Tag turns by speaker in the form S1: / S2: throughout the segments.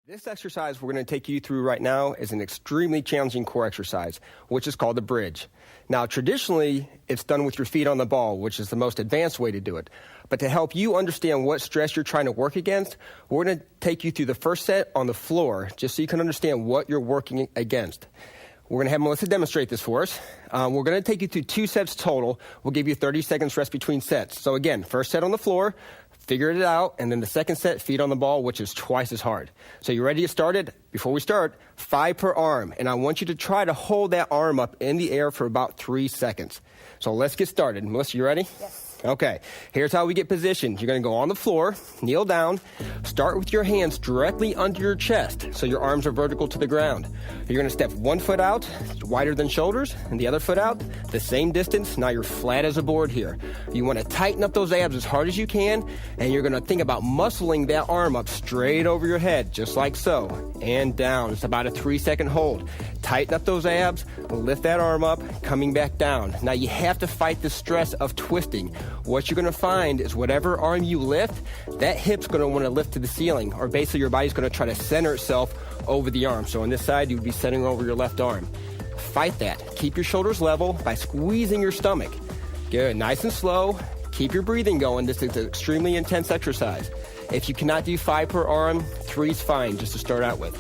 S1: This exercise we're going to take you through right now is an extremely challenging core exercise, which is called the bridge. Now, traditionally, it's done with your feet on the ball, which is the most advanced way to do it. But to help you understand what stress you're trying to work against, we're going to take you through the first set on the floor, just so you can understand what you're working against. We're going to have Melissa demonstrate this for us. We're going to take you through 2 sets total. We'll give you 30 seconds rest between sets. So again, first set on the floor, figure it out, and then the second set, feet on the ball, which is twice as hard. So you ready to get started? Before we start, 5 per arm, and I want you to try to hold that arm up in the air for about 3 seconds. So let's get started. Melissa, you ready?
S2: Yes.
S1: Okay, here's how we get positioned. You're going to go on the floor, kneel down, start with your hands directly under your chest so your arms are vertical to the ground. You're going to step 1 foot out, wider than shoulders, and the other foot out, the same distance. Now you're flat as a board here. You want to tighten up those abs as hard as you can, and you're going to think about muscling that arm up straight over your head, just like so, and down. It's about a 3-second hold. Tighten up those abs, lift that arm up, coming back down. Now you have to fight the stress of twisting. What you're going to find is whatever arm you lift, that hip's going to want to lift to the ceiling, or basically your body's going to try to center itself over the arm. So on this side, you would be centering over your left arm. Fight that. Keep your shoulders level by squeezing your stomach. Good. Nice and slow. Keep your breathing going. This is an extremely intense exercise. If you cannot do 5 per arm, 3 is fine just to start out with.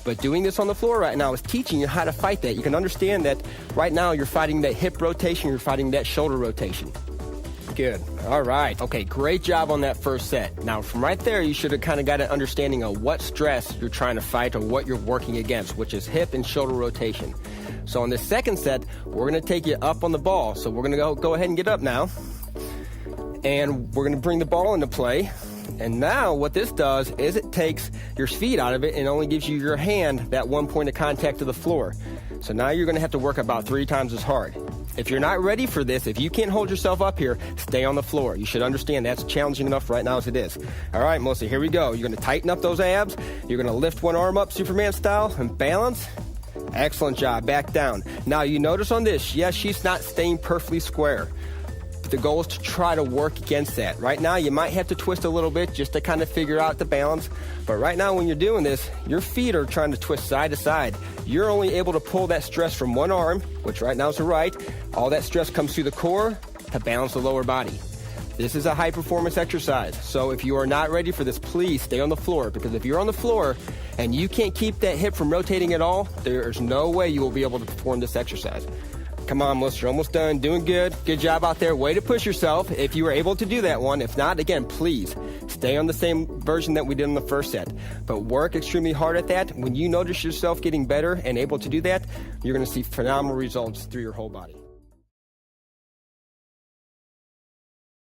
S1: But doing this on the floor right now is teaching you how to fight that. You can understand that right now you're fighting that hip rotation, you're fighting that shoulder rotation. Good. All right. Okay, great job on that first set. Now, from right there, you should have kind of got an understanding of what stress you're trying to fight or what you're working against, which is hip and shoulder rotation. So on the second set, we're going to take you up on the ball. So we're going to go ahead and get up now. And we're going to bring the ball into play. And now what this does is it takes your feet out of it and only gives you your hand that 1 point of contact to the floor. So now you're going to have to work about 3 times as hard. If you're not ready for this, if you can't hold yourself up here, stay on the floor. You should understand that's challenging enough right now as it is. All right, Melissa, here we go. You're going to tighten up those abs. You're going to lift one arm up, Superman style, and balance. Excellent job. Back down. Now, you notice on this, yes, she's not staying perfectly square. The goal is to try to work against that. Right now, you might have to twist a little bit just to kind of figure out the balance. But right now, when you're doing this, your feet are trying to twist side to side. You're only able to pull that stress from one arm, which right now is the right. All that stress comes through the core to balance the lower body. This is a high-performance exercise. So if you are not ready for this, please stay on the floor. Because if you're on the floor and you can't keep that hip from rotating at all, there's no way you will be able to perform this exercise. Come on, Melissa, you're almost done. Doing good. Good job out there. Way to push yourself if you were able to do that one. If not, again, please stay on the same version that we did in the first set. But work extremely hard at that. When you notice yourself getting better and able to do that, you're going to see phenomenal results through your whole body.